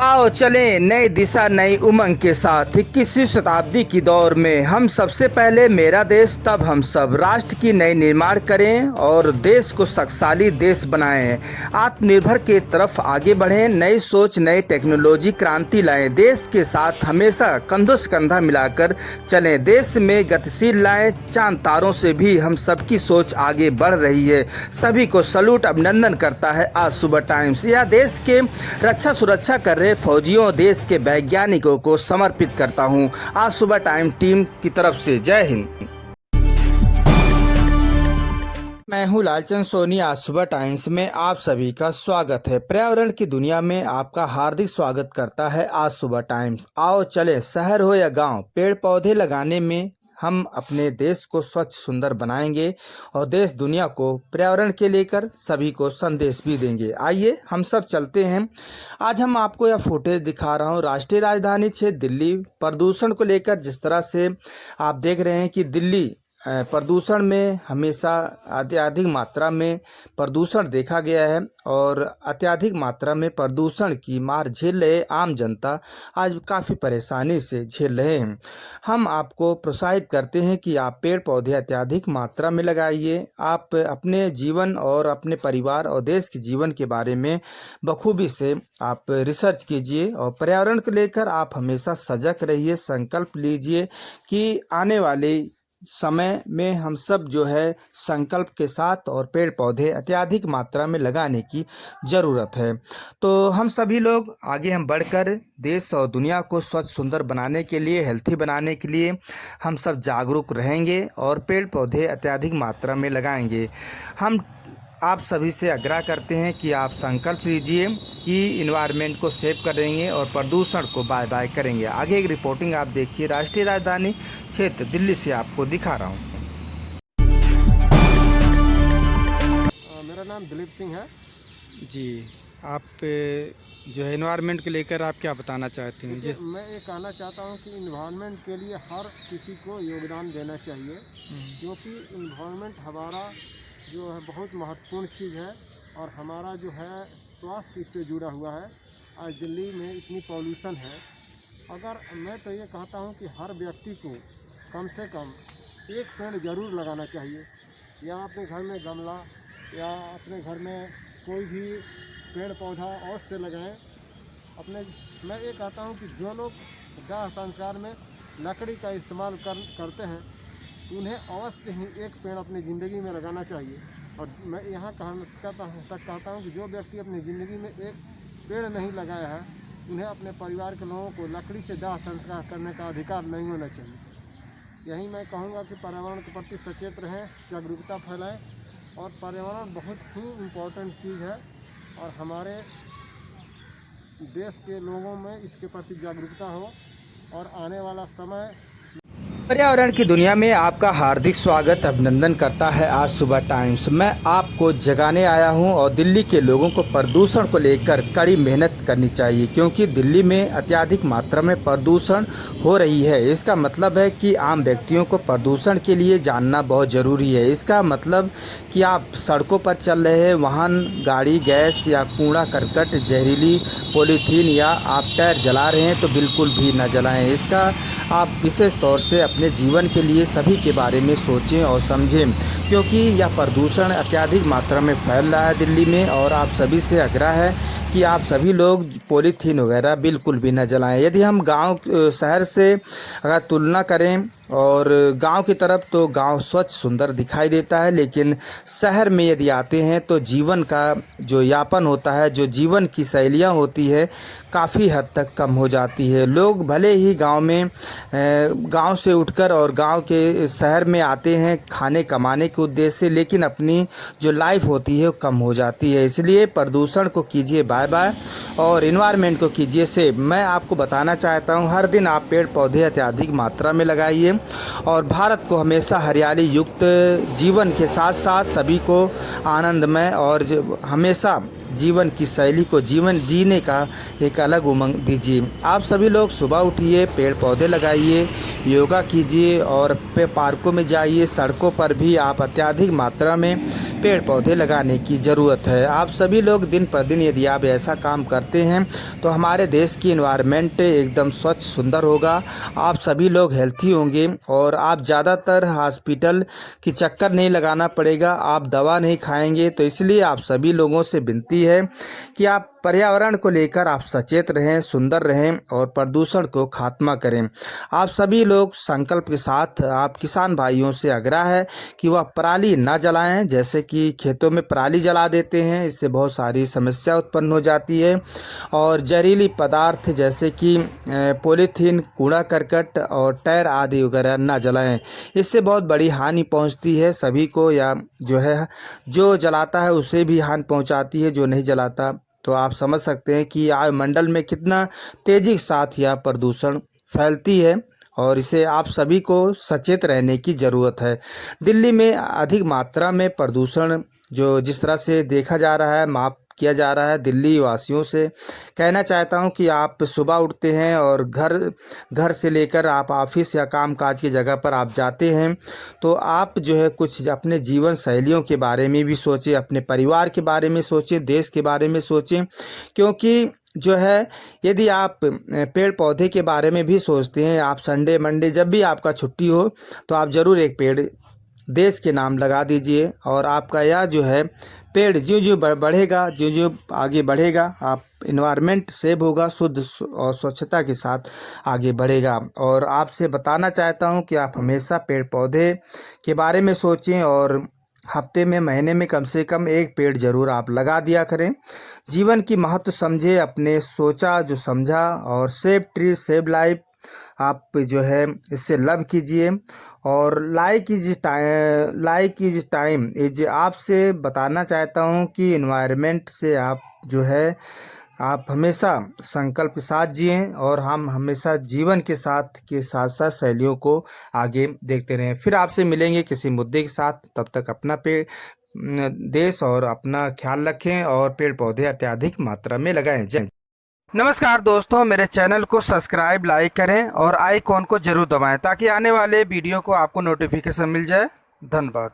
आओ चलें नई दिशा नई उमंग के साथ 21वीं शताब्दी की दौर में हम सबसे पहले मेरा देश तब हम सब राष्ट्र की नई निर्माण करें और देश को शक्तिशाली देश बनाएं। आत्मनिर्भर के तरफ आगे बढ़ें, नई सोच नई टेक्नोलॉजी क्रांति लाएं, देश के साथ हमेशा कंधों से कंधा मिलाकर चलें, देश में गतिशील लाएं। चांद तारों से भी हम सबकी सोच आगे बढ़ रही है। सभी को सलूट अभिनंदन करता है आज सुबह टाइम्स। यह देश के रक्षा सुरक्षा कर रहे फौजियों देश के वैज्ञानिकों को समर्पित करता हूं। आज सुबह टाइम टीम की तरफ से जय हिंद। मैं हूं लालचंद सोनी। आज सुबह टाइम्स में आप सभी का स्वागत है। पर्यावरण की दुनिया में आपका हार्दिक स्वागत करता है आज सुबह टाइम्स। आओ चले शहर हो या गांव, पेड़ पौधे लगाने में हम अपने देश को स्वच्छ सुंदर बनाएंगे और देश दुनिया को पर्यावरण के लेकर सभी को संदेश भी देंगे। आइए हम सब चलते हैं। आज हम आपको यह फुटेज दिखा रहा हूँ राष्ट्रीय राजधानी क्षेत्र दिल्ली प्रदूषण को लेकर। जिस तरह से आप देख रहे हैं कि दिल्ली प्रदूषण में हमेशा अत्यधिक मात्रा में प्रदूषण देखा गया है और अत्यधिक मात्रा में प्रदूषण की मार झेल रहे आम जनता आज काफ़ी परेशानी से झेल रहे हैं। हम आपको प्रोत्साहित करते हैं कि आप पेड़ पौधे अत्यधिक मात्रा में लगाइए। आप अपने जीवन और अपने परिवार और देश के जीवन के बारे में बखूबी से आप रिसर्च कीजिए और पर्यावरण को लेकर आप हमेशा सजग रहिए। संकल्प लीजिए कि आने वाले समय में हम सब जो है संकल्प के साथ और पेड़ पौधे अत्यधिक मात्रा में लगाने की ज़रूरत है। तो हम सभी लोग आगे हम बढ़कर देश और दुनिया को स्वच्छ सुंदर बनाने के लिए, हेल्थी बनाने के लिए हम सब जागरूक रहेंगे और पेड़ पौधे अत्यधिक मात्रा में लगाएंगे। हम आप सभी से आग्रह करते हैं कि आप संकल्प लीजिए कि इन्वायरमेंट को सेव करेंगे और प्रदूषण को बाय बाय करेंगे। आगे एक रिपोर्टिंग आप देखिए राष्ट्रीय राजधानी क्षेत्र दिल्ली से आपको दिखा रहा हूँ। मेरा नाम दिलीप सिंह है जी। आप जो है इन्वायरमेंट के लेकर आप क्या बताना चाहते हैं जी? मैं ये कहना चाहता हूँ कि इन्वायरमेंट के लिए हर किसी को योगदान देना चाहिए, क्योंकि इन्वायरमेंट हमारा जो है बहुत महत्वपूर्ण चीज़ है और हमारा जो है स्वास्थ्य इससे जुड़ा हुआ है। आज दिल्ली में इतनी पॉल्यूशन है, अगर मैं तो ये कहता हूँ कि हर व्यक्ति को कम से कम एक पेड़ ज़रूर लगाना चाहिए, या अपने घर में गमला या अपने घर में कोई भी पेड़ पौधा अवश्य लगाएं। मैं ये कहता हूँ कि जो लोग दाह संस्कार में लकड़ी का इस्तेमाल करते हैं उन्हें अवश्य ही एक पेड़ अपनी ज़िंदगी में लगाना चाहिए। और मैं यहाँ कहता हूँ कि जो व्यक्ति अपनी ज़िंदगी में एक पेड़ नहीं लगाया है उन्हें अपने परिवार के लोगों को लकड़ी से दाह संस्कार करने का अधिकार नहीं होना चाहिए। यही मैं कहूँगा कि पर्यावरण के प्रति सचेत रहें, जागरूकता फैलाएं और पर्यावरण बहुत ही इम्पोर्टेंट चीज़ है और हमारे देश के लोगों में इसके प्रति जागरूकता हो और आने वाला समय। पर्यावरण की दुनिया में आपका हार्दिक स्वागत अभिनंदन करता है आज सुबह टाइम्स। मैं आपको जगाने आया हूं और दिल्ली के लोगों को प्रदूषण को लेकर कड़ी मेहनत करनी चाहिए, क्योंकि दिल्ली में अत्यधिक मात्रा में प्रदूषण हो रही है। इसका मतलब है कि आम व्यक्तियों को प्रदूषण के लिए जानना बहुत ज़रूरी है। इसका मतलब कि आप सड़कों पर चल रहे हैं, वाहन गाड़ी गैस या कूड़ा करकट जहरीली पॉलीथीन या आप टायर जला रहे हैं तो बिल्कुल भी न जलाएं। इसका आप विशेष तौर से अपने जीवन के लिए सभी के बारे में सोचें और समझें, क्योंकि यह प्रदूषण अत्यधिक मात्रा में फैल रहा है दिल्ली में। और आप सभी से आग्रह है कि आप सभी लोग पॉलीथीन वगैरह बिल्कुल भी न जलाएं। यदि हम गांव शहर से अगर तुलना करें और गांव की तरफ तो गांव स्वच्छ सुंदर दिखाई देता है, लेकिन शहर में यदि आते हैं तो जीवन का जो यापन होता है, जो जीवन की शैलियाँ होती है काफ़ी हद तक कम हो जाती है। लोग भले ही गांव से उठकर और गांव के शहर में आते हैं खाने कमाने के उद्देश्य से, लेकिन अपनी जो लाइफ होती है वो कम हो जाती है। इसलिए प्रदूषण को कीजिए बाय बाय और इन्वायरमेंट को कीजिए सेव। मैं आपको बताना चाहता हूँ हर दिन आप पेड़ पौधे अत्यधिक मात्रा में लगाइए और भारत को हमेशा हरियाली युक्त जीवन के साथ साथ सभी को आनंदमय और हमेशा जीवन की शैली को जीवन जीने का एक अलग उमंग दीजिए। आप सभी लोग सुबह उठिए, पेड़ पौधे लगाइए, योगा कीजिए और पार्कों में जाइए। सड़कों पर भी आप अत्यधिक मात्रा में पेड़ पौधे लगाने की ज़रूरत है। आप सभी लोग दिन पर दिन यदि आप ऐसा काम करते हैं तो हमारे देश की इन्वायरमेंट एकदम स्वच्छ सुंदर होगा, आप सभी लोग हेल्थी होंगे और आप ज़्यादातर हॉस्पिटल की चक्कर नहीं लगाना पड़ेगा, आप दवा नहीं खाएंगे। तो इसलिए आप सभी लोगों से विनती है कि आप पर्यावरण को लेकर आप सचेत रहें, सुंदर रहें और प्रदूषण को खात्मा करें। आप सभी लोग संकल्प के साथ, आप किसान भाइयों से आग्रह है कि वह पराली ना जलाएं, जैसे कि खेतों में पराली जला देते हैं, इससे बहुत सारी समस्या उत्पन्न हो जाती है। और जहरीली पदार्थ जैसे कि पॉलीथीन, कूड़ा करकट और टायर आदि वगैरह ना जलाएं, इससे बहुत बड़ी हानि पहुंचती है सभी को, या जो जलाता है उसे भी हानि पहुंचाती है, जो नहीं जलाता। तो आप समझ सकते हैं कि वायुमंडल में कितना तेज़ी के साथ यह प्रदूषण फैलती है और इसे आप सभी को सचेत रहने की ज़रूरत है। दिल्ली में अधिक मात्रा में प्रदूषण जो जिस तरह से देखा जा रहा है, माप किया जा रहा है, दिल्ली वासियों से कहना चाहता हूं कि आप सुबह उठते हैं और घर से लेकर आप ऑफिस या काम काज की जगह पर आप जाते हैं, तो आप कुछ अपने जीवन शैलियों के बारे में भी सोचें, अपने परिवार के बारे में सोचें, देश के बारे में सोचें। क्योंकि यदि आप पेड़ पौधे के बारे में भी सोचते हैं, आप संडे मंडे जब भी आपका छुट्टी हो तो आप ज़रूर एक पेड़ देश के नाम लगा दीजिए। और आपका यह पेड़ ज्यों-ज्यों बढ़ेगा, ज्यों-ज्यों आगे बढ़ेगा, आप इन्वायरमेंट सेव होगा, शुद्ध और स्वच्छता के साथ आगे बढ़ेगा। और आपसे बताना चाहता हूं कि आप हमेशा पेड़ पौधे के बारे में सोचें और हफ्ते में, महीने में कम से कम एक पेड़ ज़रूर आप लगा दिया करें। जीवन की महत्व समझे, अपने सोचा जो समझा, और सेव ट्री सेव लाइफ आप इससे लव कीजिए। और लाइक इज टाइम इज आपसे बताना चाहता हूँ कि इन्वायरमेंट से आप हमेशा संकल्प के साथ जिएं और हम हमेशा जीवन के साथ साथ शैलियों को आगे देखते रहें। फिर आपसे मिलेंगे किसी मुद्दे के साथ, तब तक अपना देश और अपना ख्याल रखें और पेड़ पौधे अत्यधिक मात्रा में लगाएं। जय। नमस्कार दोस्तों, मेरे चैनल को सब्सक्राइब, लाइक करें और आइकॉन को जरूर दबाएं ताकि आने वाले वीडियो को आपको नोटिफिकेशन मिल जाए। धन्यवाद।